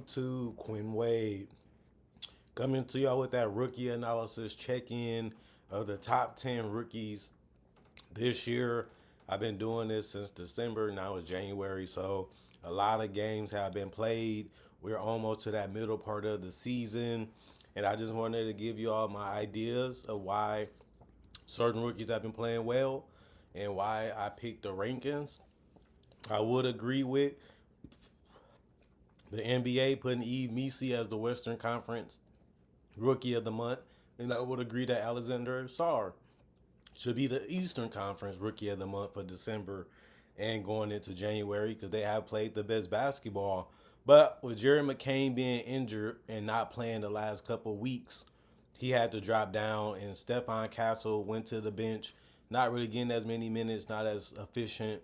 YouTube, Quinn Wade, coming to y'all with that rookie analysis check-in of the top 10 rookies this year. I've been doing this since December. Now it's January, so a lot of games have been played. We're almost to that middle part of the season, and I just wanted to give you all my ideas of why certain rookies have been playing well and why I picked the rankings. I would agree with the NBA putting Eve Messi as the Western Conference Rookie of the Month, and I would agree that Alexander Sarr should be the Eastern Conference Rookie of the Month for December and going into January because they have played the best basketball. But with Jerry McCain being injured and not playing the last couple weeks, he had to drop down, and Stephon Castle went to the bench, not really getting as many minutes, not as efficient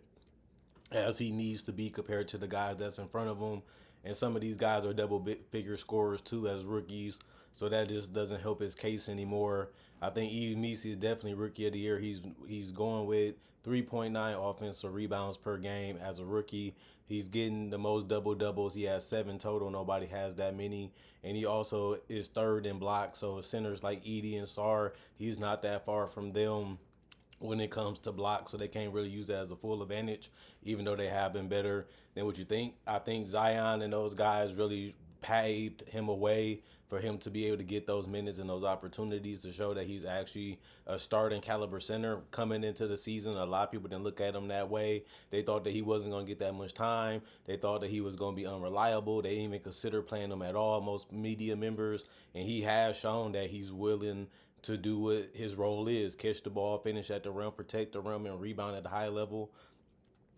as he needs to be compared to the guys that's in front of him. And some of these guys are double figure scorers too as rookies, so that just doesn't help his case anymore. I think Eve Messi is definitely rookie of the year. He's going with 3.9 offensive rebounds per game as a rookie. He's getting the most double doubles. He has 7 total. Nobody has that many. And he also is third in blocks. So centers like Edie and Sar, he's not that far from them when it comes to blocks, so they can't really use that as a full advantage, even though they have been better than what you think. I think Zion and those guys really paved him a way for him to be able to get those minutes and those opportunities to show that he's actually a starting caliber center coming into the season. A lot of people didn't look at him that way. They thought that he wasn't going to get that much time. They thought that he was going to be unreliable. They didn't even consider playing him at all, most media members. And he has shown that he's willing to do what his role is: catch the ball, finish at the rim, protect the rim, and rebound at a high level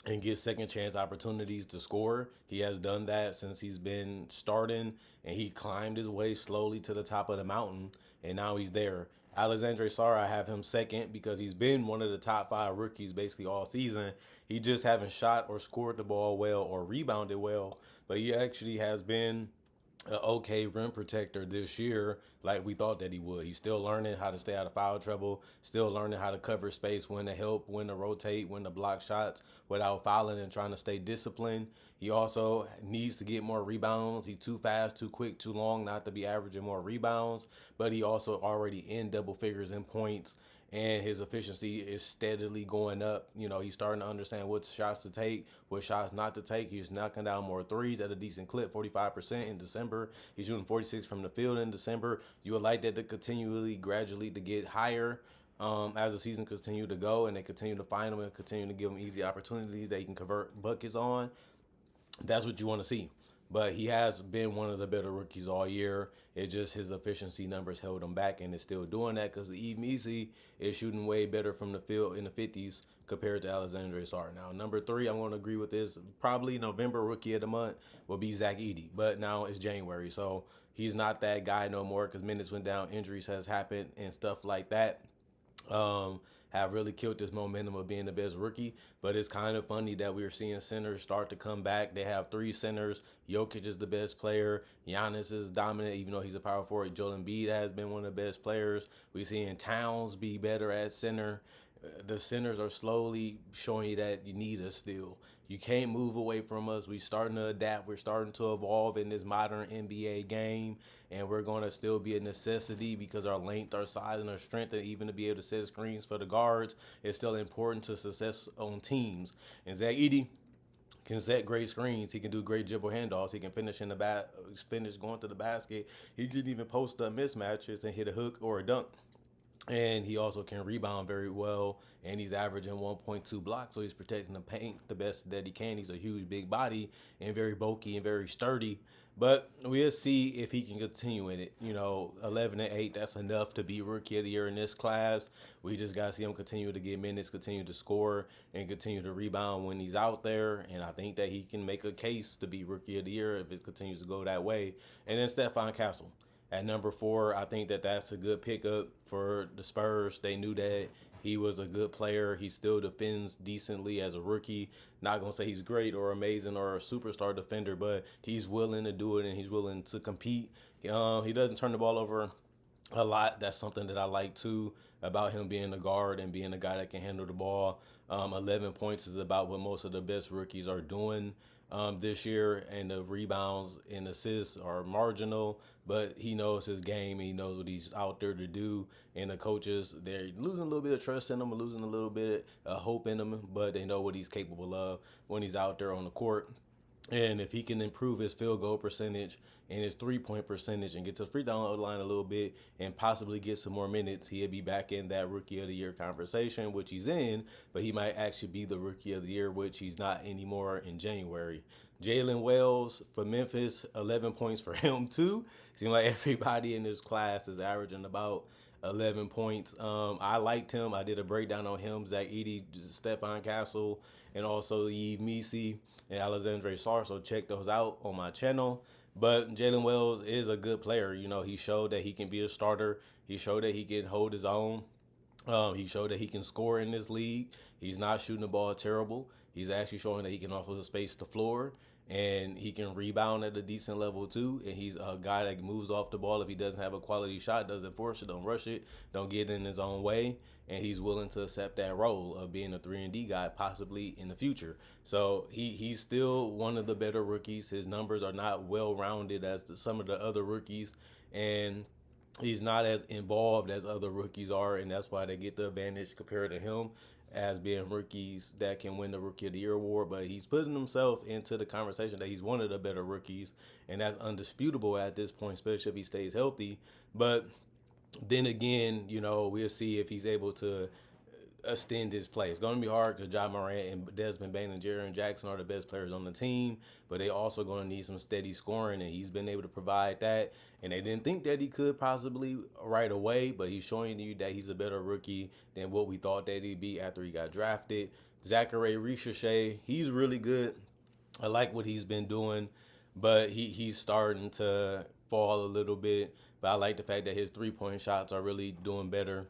and get second chance opportunities to score. He has done that since he's been starting, and he climbed his way slowly to the top of the mountain, and now he's there. Alexandre Sarr, I have him second because he's been one of the top 5 rookies basically all season. He just haven't shot or scored the ball well or rebounded well, but he actually has been an okay rim protector this year, like we thought that he would. He's still learning how to stay out of foul trouble, still learning how to cover space, when to help, when to rotate, when to block shots without fouling and trying to stay disciplined. He also needs to get more rebounds. He's too fast, too quick, too long not to be averaging more rebounds, but he also already in double figures in points, and his efficiency is steadily going up. He's starting to understand what shots to take, what shots not to take. He's knocking down more threes at a decent clip, 45% in December. He's shooting 46 from the field in December. You would like that to continually, gradually to get higher as the season continue to go, and they continue to find him and continue to give him easy opportunities that he can convert buckets on. That's what you want to see. But he has been one of the better rookies all year. It just his efficiency numbers held him back, and is still doing that because Eve Messi is shooting way better from the field in the 50s compared to Alexandre Sarr. Now, number 3, I'm going to agree with this. Probably November Rookie of the Month will be Zach Edey, but now it's January, so he's not that guy no more because minutes went down, injuries has happened, and stuff like that. Have really killed this momentum of being the best rookie. But it's kind of funny that we're seeing centers start to come back. They have 3 centers. Jokic is the best player. Giannis is dominant, even though he's a power forward. Joel Embiid has been one of the best players. We're seeing Towns be better at center. The centers are slowly showing you that you need us still. You can't move away from us. We're starting to adapt. We're starting to evolve in this modern NBA game, and we're going to still be a necessity because our length, our size, and our strength, and even to be able to set screens for the guards is still important to success on teams. And Zach Edey can set great screens. He can do great dribble handoffs. He can finish in the finish going to the basket. He can even post up mismatches and hit a hook or a dunk. And he also can rebound very well, and he's averaging 1.2 blocks, so he's protecting the paint the best that he can. He's a huge, big body and very bulky and very sturdy. But we'll see if he can continue in it. 11-8, that's enough to be Rookie of the Year in this class. We just got to see him continue to get minutes, continue to score, and continue to rebound when he's out there. And I think that he can make a case to be Rookie of the Year if it continues to go that way. And then Stephon Castle. At number 4, I think that that's a good pickup for the Spurs. They knew that he was a good player. He still defends decently as a rookie. Not going to say he's great or amazing or a superstar defender, but he's willing to do it and he's willing to compete. He doesn't turn the ball over a lot. That's something that I like too about him being a guard and being a guy that can handle the ball. 11 points is about what most of the best rookies are doing. this year, and the rebounds and assists are marginal. But he knows his game and he knows what he's out there to do. And the coaches, they're losing a little bit of trust in him, losing a little bit of hope in him, but they know what he's capable of when he's out there on the court. And if he can improve his field goal percentage and his 3-point percentage and get to the free throw line a little bit and possibly get some more minutes, he'll be back in that rookie of the year conversation, which he's in, but he might actually be the rookie of the year, which he's not anymore in January. Jalen Wells for Memphis, 11 points for him too. Seems like everybody in this class is averaging about 11 points. I liked him. I did a breakdown on him, Zach Edey, Stephon Castle, and also Yves Missi and Alexandre Sarr. So check those out on my channel. But Jalen Wells is a good player. You know, he showed that he can be a starter. He showed that he can hold his own. He showed that he can score in this league. He's not shooting the ball terrible. He's actually showing that he can also space the floor, and he can rebound at a decent level too. And he's a guy that moves off the ball if he doesn't have a quality shot, doesn't force it, don't rush it, don't get in his own way. And he's willing to accept that role of being a 3-and-D guy possibly in the future. So he's still one of the better rookies. His numbers are not well-rounded as some of the other rookies. And he's not as involved as other rookies are, and that's why they get the advantage compared to him as being rookies that can win the Rookie of the Year award. But he's putting himself into the conversation that he's one of the better rookies, and that's undisputable at this point, especially if he stays healthy. But then again, you know, we'll see if he's able to extend his play. It's going to be hard because Ja Morant and Desmond Bane and Jaren Jackson are the best players on the team, but they also going to need some steady scoring, and he's been able to provide that. And they didn't think that he could possibly right away, but he's showing you that he's a better rookie than what we thought that he'd be after he got drafted. Zachary Ricochet, he's really good. I like what he's been doing, but he's starting to fall a little bit. But I like the fact that his 3-point shots are really doing better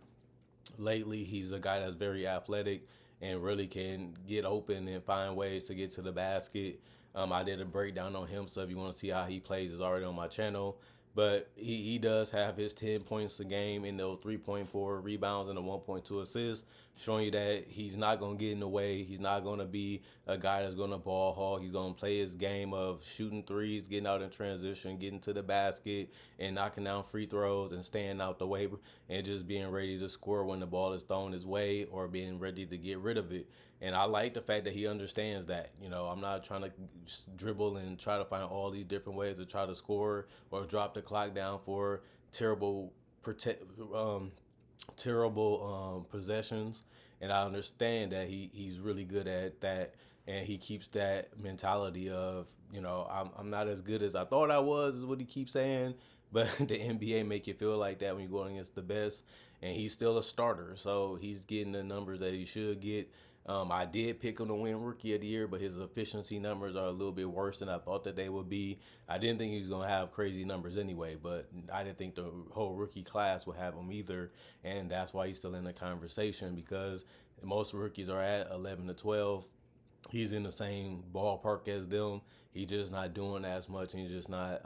lately. He's a guy that's very athletic and really can get open and find ways to get to the basket. I did a breakdown on him, so if you want to see how he plays, it's already on my channel. But he does have his 10 points a game and those 3.4 rebounds and the 1.2 assists, showing you that he's not going to get in the way. He's not going to be a guy that's going to ball hog. He's going to play his game of shooting threes, getting out in transition, getting to the basket, and knocking down free throws and staying out the way and just being ready to score when the ball is thrown his way or being ready to get rid of it. And I like the fact that he understands that. You know, I'm not trying to dribble and try to find all these different ways to try to score or drop the clock down for terrible possessions. And I understand that he's really good at that, and he keeps that mentality of, you know, I'm not as good as I thought I was, is what he keeps saying. But the NBA make you feel like that when you're going against the best, and he's still a starter, so he's getting the numbers that he should get. I did pick him to win Rookie of the Year, but his efficiency numbers are a little bit worse than I thought that they would be. I didn't think he was going to have crazy numbers anyway, but I didn't think the whole rookie class would have him either, and that's why he's still in the conversation, because most rookies are at 11 to 12. He's in the same ballpark as them. He's just not doing as much, and he's just not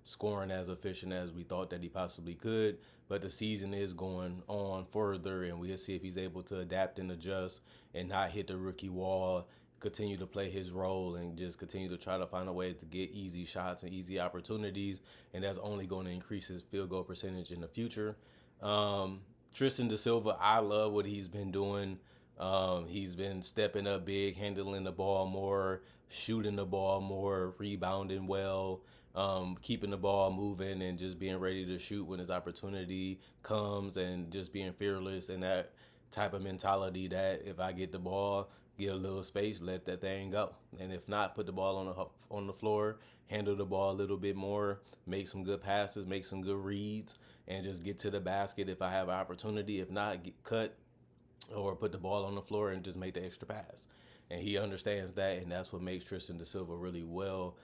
scoring as efficient as we thought that he possibly could. But the season is going on further, and we'll see if he's able to adapt and adjust and not hit the rookie wall, continue to play his role, and just continue to try to find a way to get easy shots and easy opportunities. And that's only going to increase his field goal percentage in the future. Tristan da Silva, I love what he's been doing. He's been stepping up big, handling the ball more, shooting the ball more, rebounding well, keeping the ball moving, and just being ready to shoot when his opportunity comes, and just being fearless, and that type of mentality that if I get the ball, get a little space, let that thing go. And if not, put the ball on the floor, handle the ball a little bit more, make some good passes, make some good reads, and just get to the basket if I have an opportunity. If not, get cut or put the ball on the floor and just make the extra pass. And he understands that, and that's what makes Tristan da Silva really well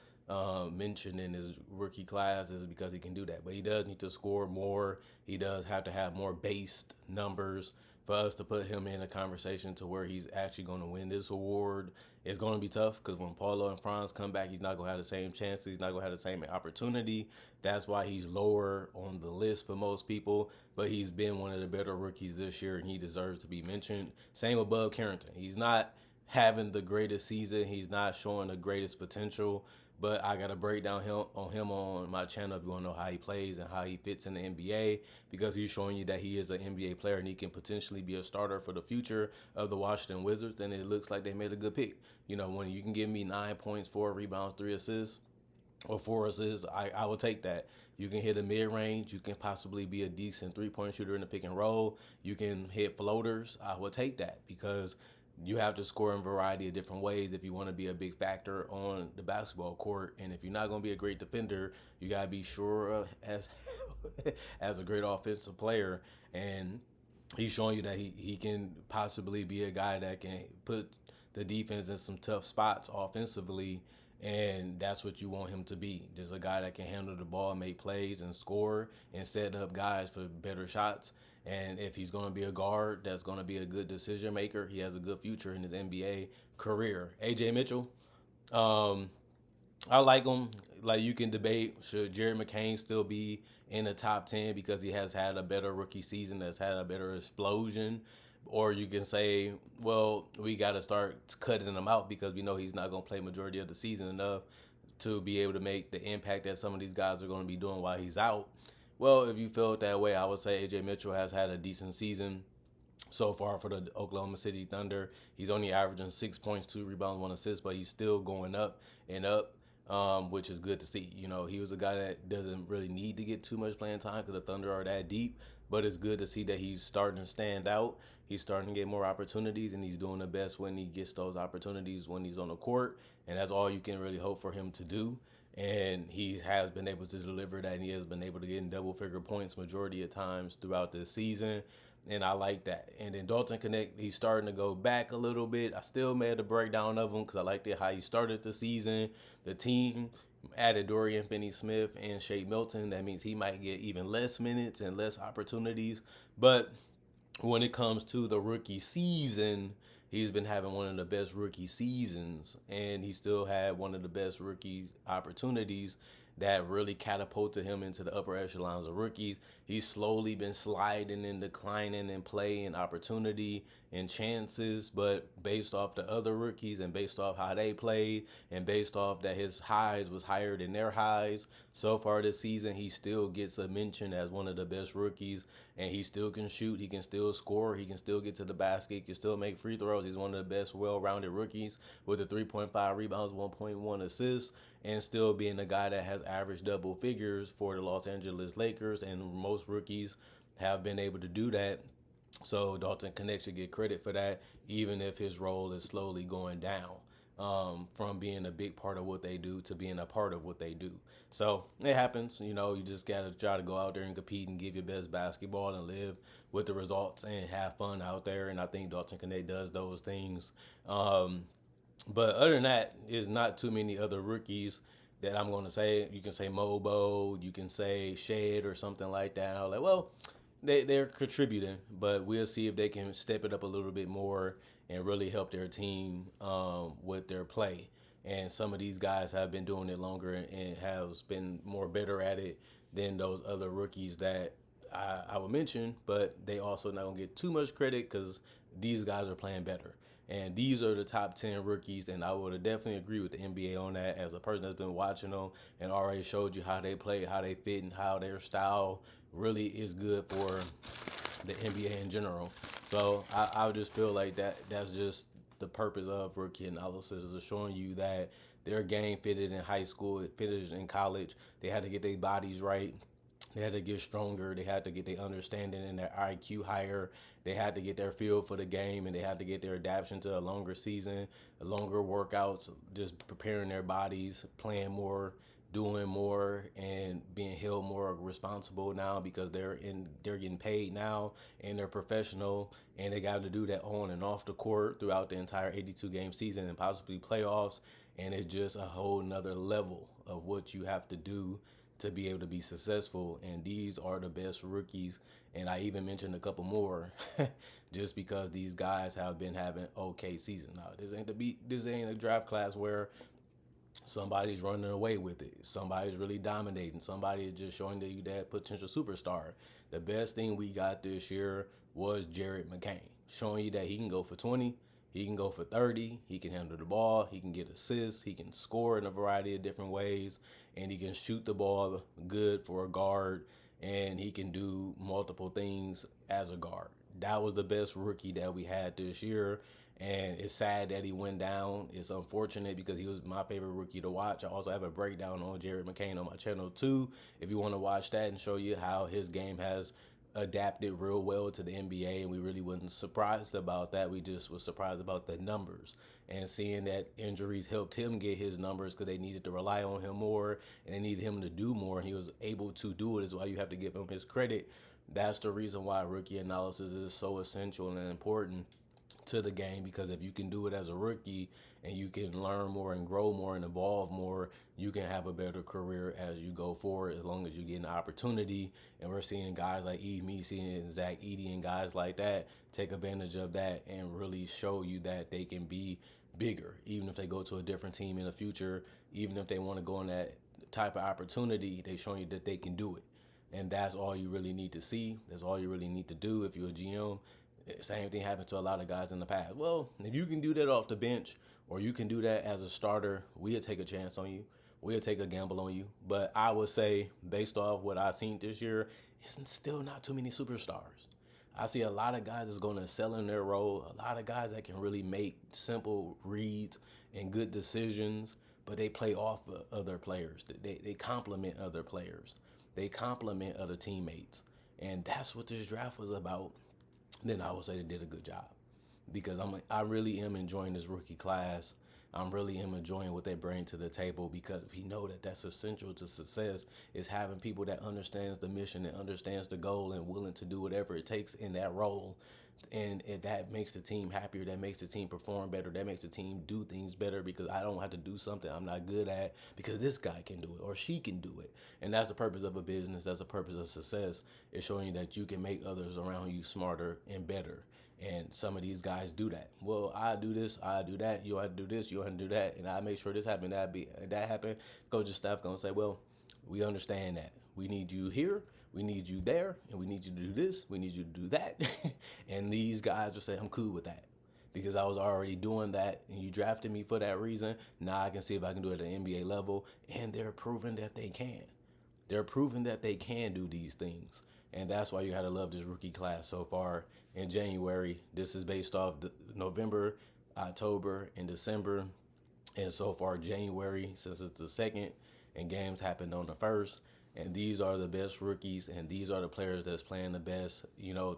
mentioned in his rookie class, is because he can do that. But he does need to score more. He does have to have more based numbers for us to put him in a conversation to where he's actually going to win this award. It's going to be tough because when Paulo and Franz come back, he's not going to have the same chances. He's not going to have the same opportunity. That's why he's lower on the list for most people. But he's been one of the better rookies this year, and he deserves to be mentioned. Same with Bub Carrington. He's not having the greatest season. He's not showing the greatest potential. But I got to break down him on my channel if you want to know how he plays and how he fits in the NBA, because he's showing you that he is an NBA player and he can potentially be a starter for the future of the Washington Wizards. And it looks like they made a good pick. You know, when you can give me 9 points, 4 rebounds, 3 assists, or 4 assists, I will take that. You can hit a mid-range. You can possibly be a decent three-point shooter in the pick and roll. You can hit floaters. I will take that because you have to score in a variety of different ways if you want to be a big factor on the basketball court. And if you're not going to be a great defender, you got to be sure as as a great offensive player. And he's showing you that he can possibly be a guy that can put the defense in some tough spots offensively, and that's what you want him to be. Just a guy that can handle the ball, make plays, and score, and set up guys for better shots. And if he's going to be a guard, that's going to be a good decision maker. He has a good future in his NBA career. AJ Mitchell, um, I like him. Like, you can debate, should Jared McCain still be in the top 10 because he has had a better rookie season, that's had a better explosion. Or you can say, well, we got to start cutting him out because we know he's not going to play majority of the season enough to be able to make the impact that some of these guys are going to be doing while he's out. Well, if you feel it that way, I would say AJ Mitchell has had a decent season so far for the Oklahoma City Thunder. He's only averaging 6 points, 2 rebounds, 1 assist, but he's still going up and up, which is good to see. You know, he was a guy that doesn't really need to get too much playing time because the Thunder are that deep, but it's good to see that he's starting to stand out. He's starting to get more opportunities, and he's doing the best when he gets those opportunities when he's on the court, and that's all you can really hope for him to do. And he has been able to deliver that, and he has been able to get in double-figure points majority of times throughout this season, and I like that. And then Dalton Connect, he's starting to go back a little bit. I still made a breakdown of him because I liked it how he started the season. The team added Dorian Finney-Smith and Shea Milton. That means he might get even less minutes and less opportunities. But when it comes to the rookie season, he's been having one of the best rookie seasons, and he still had one of the best rookie opportunities that really catapulted him into the upper echelons of rookies. He's slowly been sliding and declining in play and opportunity and chances, but based off the other rookies and based off how they played and based off that his highs was higher than their highs, so far this season, he still gets a mention as one of the best rookies, and he still can shoot, he can still score, he can still get to the basket, he can still make free throws. He's one of the best well-rounded rookies with a 3.5 rebounds, 1.1 assists, and still being a guy that has averaged double figures for the Los Angeles Lakers, and most rookies have been able to do that. So Dalton Connect should get credit for that, even if his role is slowly going down, from being a big part of what they do to being a part of what they do. So it happens. You know, you just got to try to go out there and compete and give your best basketball and live with the results and have fun out there. And I think Dalton Connect does those things. But other than that, there's not too many other rookies that I'm going to say. You can say Mobo, you can say Shed or something like that. I'm like, well, they're contributing, but we'll see if they can step it up a little bit more and really help their team with their play. And some of these guys have been doing it longer and has been more better at it than those other rookies that I would mention, but they also not going to get too much credit because these guys are playing better. And these are the top 10 rookies, and I would definitely agree with the NBA on that as a person that's been watching them and already showed you how they play, how they fit, and how their style really is good for the NBA in general. So I would just feel like that's just the purpose of rookie analysis, is showing you that their game fitted in high school, it fitted in college. They had to get their bodies right. They had to get stronger. They had to get their understanding and their IQ higher. They had to get their feel for the game, and they had to get their adaptation to a longer season, longer workouts, just preparing their bodies, playing more, doing more, and being held more responsible now because they're getting paid now and they're professional, and they got to do that on and off the court throughout the entire 82 game season and possibly playoffs. And it's just a whole nother level of what you have to do to be able to be successful, and these are the best rookies. And I even mentioned a couple more just because these guys have been having okay seasons. Now, this ain't a draft class where somebody's running away with it, somebody's really dominating, somebody is just showing you that potential superstar. The best thing we got this year was Jared McCain, showing you that he can go for 20, He can go for 30. He can handle the ball. He can get assists. He can score in a variety of different ways. And he can shoot the ball good for a guard. And he can do multiple things as a guard. That was the best rookie that we had this year. And it's sad that he went down. It's unfortunate because he was my favorite rookie to watch. I also have a breakdown on Jared McCain on my channel too, if you want to watch that and show you how his game has adapted real well to the NBA, and we really wasn't surprised about that. We just was surprised about the numbers and seeing that injuries helped him get his numbers because they needed to rely on him more and they needed him to do more, and he was able to do it. Is why you have to give him his credit. That's the reason why rookie analysis is so essential and important to the game, because if you can do it as a rookie and you can learn more and grow more and evolve more, you can have a better career as you go forward, as long as you get an opportunity. And we're seeing guys like Yves Missi and Zach Edey and guys like that take advantage of that and really show you that they can be bigger, even if they go to a different team in the future, even if they want to go in that type of opportunity, they show you that they can do it. And that's all you really need to see. That's all you really need to do if you're a GM. Same thing happened to a lot of guys in the past. Well, if you can do that off the bench or you can do that as a starter, we'll take a chance on you. We'll take a gamble on you. But I would say, based off what I've seen this year, it's still not too many superstars. I see a lot of guys that's going to excel in their role, a lot of guys that can really make simple reads and good decisions, but they play off of other players. They complement other players. They complement other teammates. And that's what this draft was about. Then I would say they did a good job, because I really am enjoying this rookie class. I'm really am enjoying what they bring to the table, because we know that that's essential to success, is having people that understands the mission, that understands the goal, and willing to do whatever it takes in that role. And that makes the team happier, that makes the team perform better, that makes the team do things better, because I don't have to do something I'm not good at because this guy can do it or she can do it. And that's the purpose of a business. That's the purpose of success, is showing you that you can make others around you smarter and better. And some of these guys do that. Well, I do this, I do that. You have to do this, you have to do that, and I make sure this happened, that happened. Coach's staff gonna say, well, we understand that. We need you here, we need you there, and we need you to do this, we need you to do that. And these guys will say, I'm cool with that, because I was already doing that and you drafted me for that reason. Now I can see if I can do it at the NBA level. And they're proving that they can. They're proving that they can do these things. And that's why you had to love this rookie class so far in January. This is based off November, October, and December. And so far January, since it's the second and games happened on the first. And these are the best rookies, and these are the players that's playing the best,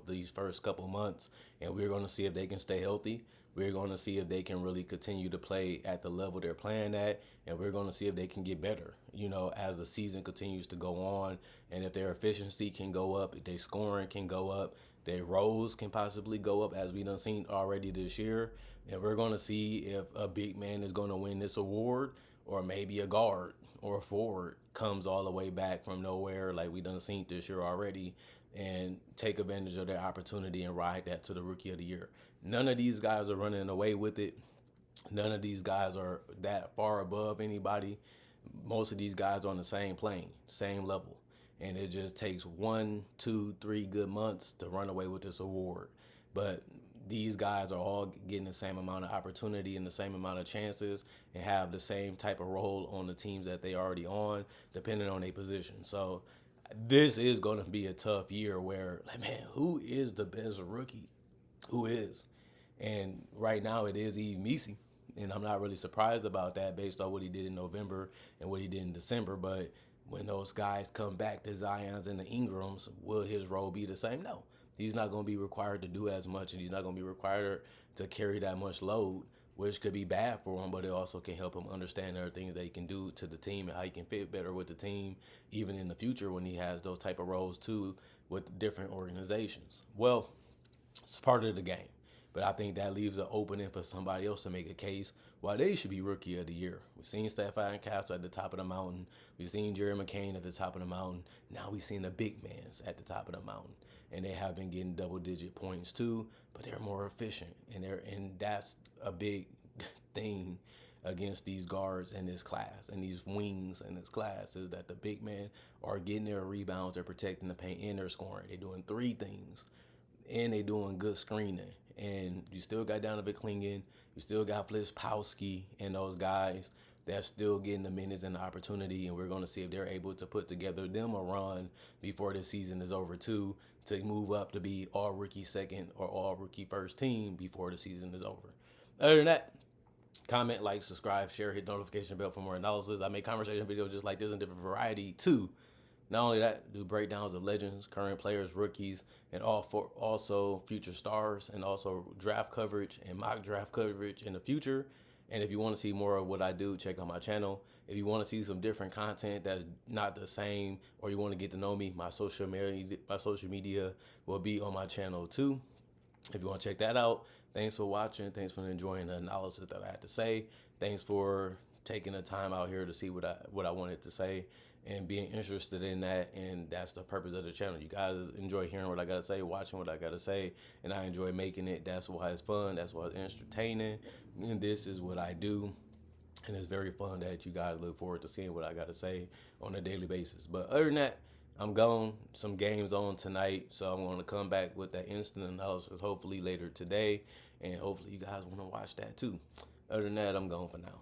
these first couple months. And we're going to see if they can stay healthy. We're going to see if they can really continue to play at the level they're playing at. And we're going to see if they can get better, as the season continues to go on. And if their efficiency can go up, if their scoring can go up, their roles can possibly go up, as we done seen already this year. And we're going to see if a big man is going to win this award, or maybe a guard or a forward comes all the way back from nowhere, like we done seen this year already, and take advantage of their opportunity and ride that to the rookie of the year. None of these guys are running away with it. None of these guys are that far above anybody. Most of these guys are on the same plane, same level. And it just takes 1, 2, 3 good months to run away with this award. But these guys are all getting the same amount of opportunity and the same amount of chances, and have the same type of role on the teams that they already on, depending on their position. So this is going to be a tough year where, man, who is the best rookie? Who is? And right now it is Yves Missi. And I'm not really surprised about that based on what he did in November and what he did in December. But when those guys come back, the Zions and the Ingrams, will his role be the same? No. He's not going to be required to do as much, and he's not going to be required to carry that much load, which could be bad for him, but it also can help him understand other things that he can do to the team and how he can fit better with the team, even in the future when he has those type of roles too with different organizations. Well, it's part of the game. But I think that leaves an opening for somebody else to make a case why they should be rookie of the year. We've seen Stephon Castle at the top of the mountain. We've seen Jerry McCain at the top of the mountain. Now we've seen the big mans at the top of the mountain. And they have been getting double-digit points too, but they're more efficient. And that's a big thing against these guards in this class and these wings in this class, is that the big men are getting their rebounds, they're protecting the paint, and they're scoring. They're doing 3 things. And they doing good screening. And you still got Donovan Clingan, you still got Blitzpowski and those guys that's still getting the minutes and the opportunity, and we're going to see if they're able to put together them a run before the season is over too, to move up to be all rookie second or all rookie first team before the season is over. Other than that, comment, like, subscribe, share, hit notification bell for more analysis. I make conversation videos just like this in different variety too. Not only that, do breakdowns of legends, current players, rookies, and also future stars, and also draft coverage and mock draft coverage in the future. And if you want to see more of what I do, check out my channel. If you want to see some different content that's not the same, or you want to get to know me, my social media will be on my channel too. If you want to check that out, thanks for watching. Thanks for enjoying the analysis that I had to say. Thanks for taking the time out here to see what I wanted to say and being interested in that. And that's the purpose of the channel. You guys enjoy hearing what I got to say, watching what I got to say, and I enjoy making it. That's why it's fun. That's why it's entertaining. And this is what I do. And it's very fun that you guys look forward to seeing what I got to say on a daily basis. But other than that, I'm gone. Some games on tonight, so I'm going to come back with that instant analysis hopefully later today, and hopefully you guys want to watch that too. Other than that, I'm gone for now.